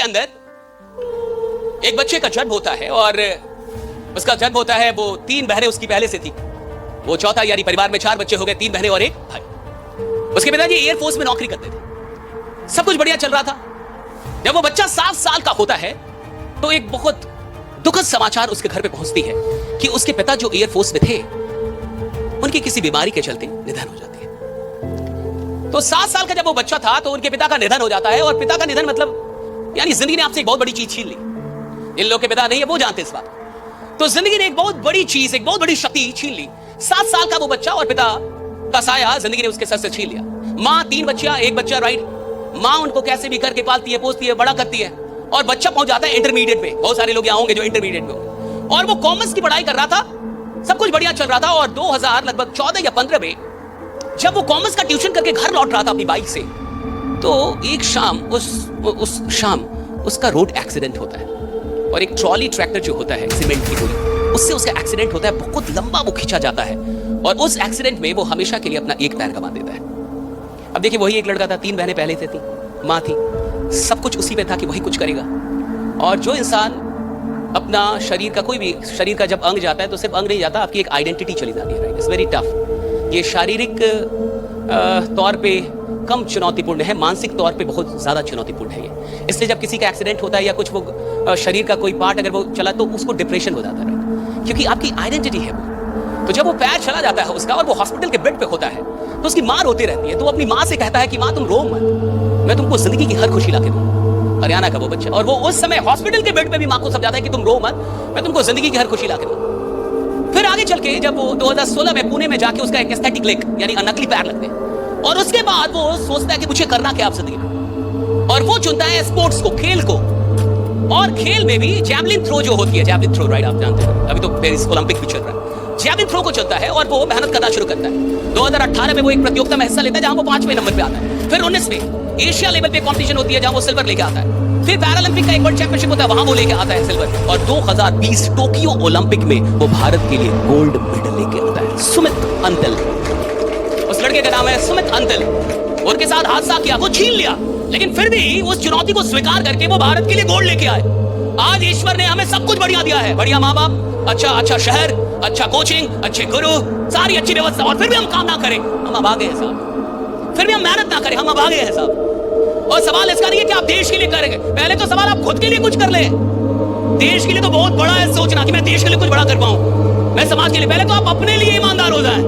अंदर एक बच्चे का जन्म होता है और उसका जन्म होता है, वो 3 बहनें उसकी पहले से थी, वो चौथा, यानी परिवार में 4 बच्चे हो गए, 3 बहनें और 1 भाई। उसके पिताजी एयरफोर्स में नौकरी करते थे, सब कुछ बढ़िया चल रहा था। जब वो बच्चा 7 साल का होता है तो एक बहुत दुखद समाचार उसके घर पे पहुंचती है कि उसके पिता जो एयरफोर्स में थे उनकी किसी बीमारी के चलते निधन हो जाती है। तो 7 साल का जब वो बच्चा था तो उनके पिता का निधन हो जाता है, और पिता का निधन मतलब यानी जिंदगी ने आपसे एक बहुत बड़ी चीज छीन ली। इन लोग के पिता नहीं है, वो जानते इस बात। तो जिंदगी ने एक बहुत बड़ी चीज, एक बहुत बड़ी शक्ति छीन ली। 7 साल का वो बच्चा और पिता का साया जिंदगी ने उसके सर से छीन लिया। माँ 3 बच्चियां, 1 बच्चा, राइट। माँ उनको कैसे भी करके पालती है, पोसती है, बड़ा करती है, और बच्चा पहुंच जाता है इंटरमीडिएट में। बहुत सारे लोग यहाँ होंगे जो इंटरमीडिएट में होंगे। और वो कॉमर्स की पढ़ाई कर रहा था, सब कुछ बढ़िया चल रहा था। और 2000 लगभग 14 या 15 में जब वो कॉमर्स का ट्यूशन करके घर लौट रहा था अपनी बाइक से, तो एक शाम उस शाम उसका रोड एक्सीडेंट होता है, और एक ट्रॉली ट्रैक्टर जो होता है सीमेंट की पूरी, उससे उसका एक्सीडेंट होता है। बहुत लंबा वो खींचा जाता है, और उस एक्सीडेंट में वो हमेशा के लिए अपना एक पैर गंवा देता है। अब देखिए, वही एक लड़का था, 3 बहनें पहले से थी, माँ थी, सब कुछ उसी पे था कि वही कुछ करेगा। और जो इंसान अपना शरीर का, कोई भी शरीर का जब अंग जाता है तो सिर्फ अंग नहीं जाता, आपकी एक आइडेंटिटी चली जाती है, राइट। It's very tough. ये शारीरिक तौर पे कम चुनौतीपूर्ण है, मानसिक तौर पे बहुत ज्यादा चुनौतीपूर्ण है ये। इसलिए जब किसी का एक्सीडेंट होता है या कुछ वो शरीर का कोई पार्ट अगर वो चला तो उसको डिप्रेशन हो जाता है, राइट, क्योंकि आपकी आइडेंटिटी है वो। तो जब वो पैर चला जाता है उसका और वो हॉस्पिटल के बेड पे होता है तो उसकी माँ रोती रहती है। तो वो अपनी माँ से कहता है कि माँ तुम रो मत, मैं तुमको जिंदगी की हर खुशी लाके दूंगा। हरियाणा का वो बच्चा, और वो उस समय हॉस्पिटल के बेड पे भी माँ को समझाता है कि तुम रो मत, मैं तुमको जिंदगी की हर खुशी लाके दूंगा। फिर आगे चल के जब वो 2016 में पुणे में जाके उसका एक एस्थेटिक लेग यानी नकली पैर लगते हैं, और उसके बाद वो सोचता है कि मुझे करना क्या आप जिंदगी में, और वो चुनता है स्पोर्ट्स को, खेल को। और खेल में भी जैवलिन थ्रो जो होती है, जैवलिन थ्रो, राइट, आप जानते हैं, अभी तो पेरिस ओलंपिक भी चल रहा है, जैवलिन थ्रो को चलता है, और वो मेहनत करना शुरू करता है। 2018 में वो एक प्रतियोगिता में हिस्सा लेता है जहां वो 5वें नंबर पे आता है। फिर 19 में एशिया लेवल पे कंपटीशन होती है जहां वो सिल्वर लेके आता है। फिर पैरालंपिक का एक वर्ल्ड चैंपियनशिप होता है, वहां वो लेके आता है सिल्वर। और 2020 टोक्यो ओलंपिक में वो भारत के लिए गोल्ड मेडल लेके आता है। सुमित अंतल, उस लड़के का नाम है सुमित अंतल। उनके साथ हादसा किया, वो छीन लिया, लेकिन फिर भी उस चुनौती को स्वीकार करके वो भारत के लिए गोल्ड लेके आए। आज ईश्वर ने हमें सब कुछ बढ़िया दिया है, बढ़िया माँ बाप, अच्छा शहर, अच्छा कोचिंग, अच्छे गुरु, सारी अच्छी व्यवस्था, और फिर भी हम काम ना करें, हम अभागे हैं साहब। फिर भी हम मेहनत ना करें, हम अभागे हैं साहब। और सवाल इसका नहीं है कि आप देश के लिए करेंगे, पहले तो सवाल आप खुद के लिए कुछ कर ले। देश के लिए तो बहुत बड़ा है सोचना कि मैं देश के लिए कुछ बड़ा कर पाऊं, मैं समाज के लिए। पहले तो आप अपने लिए ईमानदार हो जाए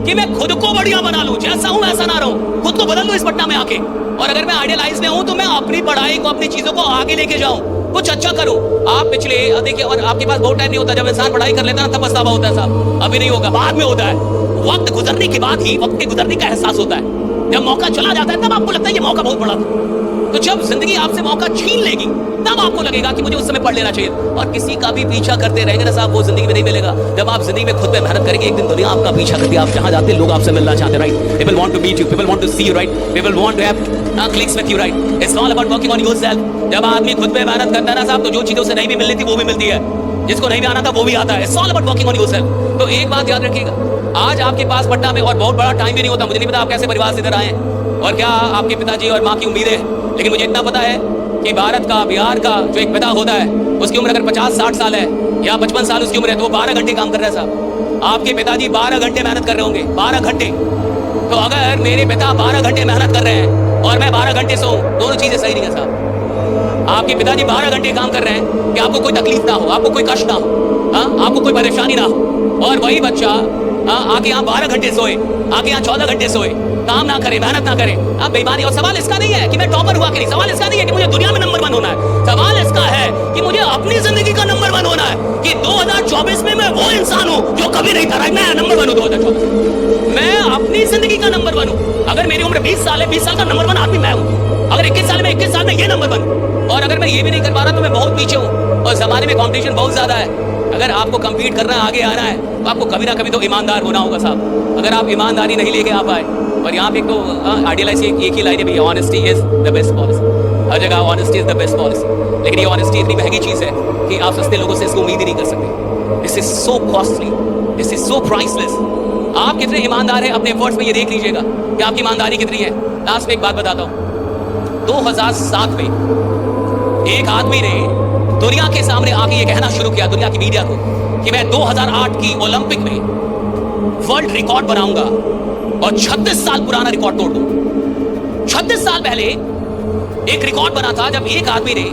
कि मैं खुद को बढ़िया बना लूं, जैसा हूं वैसा ना रहूं, खुद को बदल लूं इस पटना में आके। और अगर मैं आइडियलाइज में हूं तो मैं अपनी पढ़ाई को, अपनी चीजों को आगे लेके जाऊं, कुछ अच्छा करूं। आप पिछले देखिए, और आपके पास बहुत टाइम नहीं होता, जब इंसान पढ़ाई कर लेता है ना तब पछतावा होता है साहब, अभी नहीं होगा, बाद में होता है। वक्त गुजरने के बाद ही वक्त के गुजरने का एहसास होता है। जब मौका चला जाता है तब आपको लगता है ये मौका बहुत बड़ा था। तो जब जिंदगी आपसे मौका छीन लेगी तब आपको लगेगा कि मुझे उस समय पढ़ लेना चाहिए। और किसी का भी पीछा करते रहेंगे ना साहब, वो जिंदगी में नहीं मिलेगा। जब आप जिंदगी में खुद पे मेहनत करेंगे, एक दिन दुनिया आपका पीछा करती है। आप जहां जाते हैं लोग आपसे मिलना चाहते हैं, right. People want to meet you, people want to see you, right. People want to have clicks with you, right. It's all about working on yourself. जब आदमी खुद पे मेहनत करता है ना साहब, तो जो चीजें उसे नहीं भी मिलनी थी वो भी मिलती है, जिसको नहीं भी आना था वो भी आता है। It's all about working on yourself. तो एक बात याद रखिएगा, आज आपके पास पटना में और बहुत बड़ा टाइम भी नहीं होता। मुझे नहीं पता आप कैसे परिवार से इधर आए और क्या आपके पिताजी और माँ की उम्मीद है, लेकिन मुझे इतना पता है कि भारत का, बिहार का जो एक पिता होता है, उसकी उम्र अगर 50-60 साल है या 55 साल उसकी उम्र है, तो वो 12 घंटे काम कर रहे हैं साहब। आपके पिताजी 12 घंटे मेहनत कर रहे होंगे, 12 घंटे। तो अगर मेरे पिता 12 घंटे मेहनत कर रहे हैं और मैं 12 घंटे सोऊं, दोनों चीजें सही नहीं है साहब। आपके पिताजी 12 घंटे काम कर रहे हैं कि आपको कोई तकलीफ ना हो, आपको कोई कष्ट ना हो, आपको कोई परेशानी ना हो। और वही बच्चा आके यहाँ 12 घंटे सोए, आके यहाँ 14 घंटे सोए, काम ना करे, मेहनत ना करे, आप बेईमानी। और सवाल इसका नहीं है कि मैं टॉपर हुआ कि नहीं, सवाल इसका नहीं है कि मुझे दुनिया में नंबर 1 होना है। सवाल इसका है कि मुझे अपनी जिंदगी का नंबर 1 होना है, कि 2024 में मैं वो इंसान हूं जो कभी नहीं था। मैं नंबर 1 हूं 2024, मैं अपनी जिंदगी का नंबर 1 हूं। अगर मेरी उम्र 20 साल है, 20 साल का नंबर 1 आदमी मैं हूं। अगर 21 साल में 21 साल में ये नंबर 1, और अगर मैं ये भी नहीं कर पा रहा तो मैं बहुत पीछे हूं। और जमाने में कॉम्पिटिशन बहुत ज्यादा है। अगर आपको कम्पीट करना है, आगे आना है, तो आपको कभी ना कभी तो ईमानदार होना होगा साहब। अगर आप ईमानदारी नहीं लेके आ पाए, और यहाँ पे तो आइडियलाइज एक ही लाइन है भैया, honesty is the best policy. हर जगह honesty is the best policy. लेकिन ये ऑनेस्टी इतनी महंगी चीज है कि आप सस्ते लोगों से इसको उम्मीद ही नहीं कर सकते। This is so costly, this is so priceless. आप कितने ईमानदार हैं अपने एफर्ट्स में, ये देख लीजिएगा कि आपकी ईमानदारी कितनी है। लास्ट में एक बात बताता हूँ, 2007 में एक आदमी ने दुनिया के सामने आके ये कहना शुरू किया, दुनिया की मीडिया को, कि मैं 2008 की ओलंपिक में वर्ल्ड रिकॉर्ड बनाऊंगा और 36 साल पुराना रिकॉर्ड तोड़ दूंगा। 36 साल पहले एक रिकॉर्ड बना था जब एक आदमी ने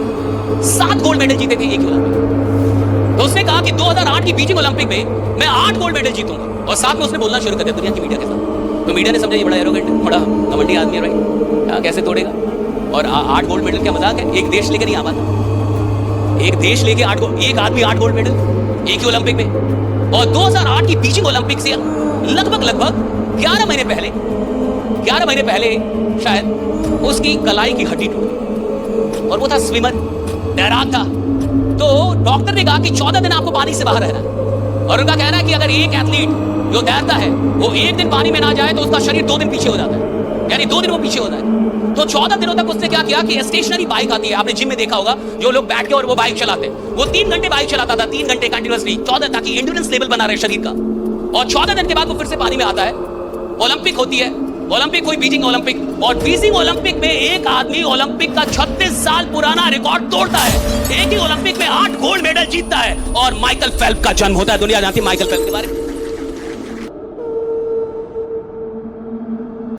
7 गोल्ड मेडल जीते थे एक ही ओलंपिक। तो उसने कहा कि 2008 की बीजिंग ओलंपिक में मैं 8 गोल्ड मेडल जीतूंगा, और साथ में उसने बोलना शुरू कर दिया दुनिया की मीडिया के साथ। तो मीडिया ने समझा ये बड़ा एरोगेंट है, बड़ा घमंडी आदमी है, राइट, कैसे तोड़ेगा। और 8 गोल्ड मेडल क्या मजाक है, एक देश लेके नहीं आ पाता, एक देश लेके एक आदमी 8 गोल्ड मेडल एक ही ओलंपिक में। और 2008 की बीजिंग ओलंपिक से लगभग 11 महीने पहले शायद उसकी कलाई की हड्डी टूट गई, और वो था स्विमर, तैराक था। तो डॉक्टर ने कहा कि 14 दिन आपको पानी से बाहर रहना है, और उनका कहना है कि अगर एक एथलीट जो तैरता है वो एक दिन पानी में ना जाए तो उसका शरीर 2 दिन पीछे हो जाता है, यानी 2 दिन वो पीछे होता है। तो 14 दिनों तक उसने क्या किया कि स्टेशनरी बाइक आती है, आपने जिम में देखा होगा, जो लोग बैठ के और वो बाइक चलाते हैं, वो 3 घंटे बाइक चलाता था, 3 घंटे कंटिन्यूअसली, 14, ताकि एंड्योरेंस लेवल बना रहे शरीर का। और 14 दिन के बाद वो फिर से पानी में आता है, ओलंपिक होती है, ओलंपिक हुई बीजिंग ओलंपिक, और बीजिंग ओलंपिक में एक आदमी ओलंपिक का 36 साल पुराना रिकॉर्ड तोड़ता है, एक ही ओलंपिक में 8 गोल्ड मेडल जीतता है, और माइकल फेल्प्स का जन्म होता है। दुनिया जानती है माइकल फेल्प्स के बारे में।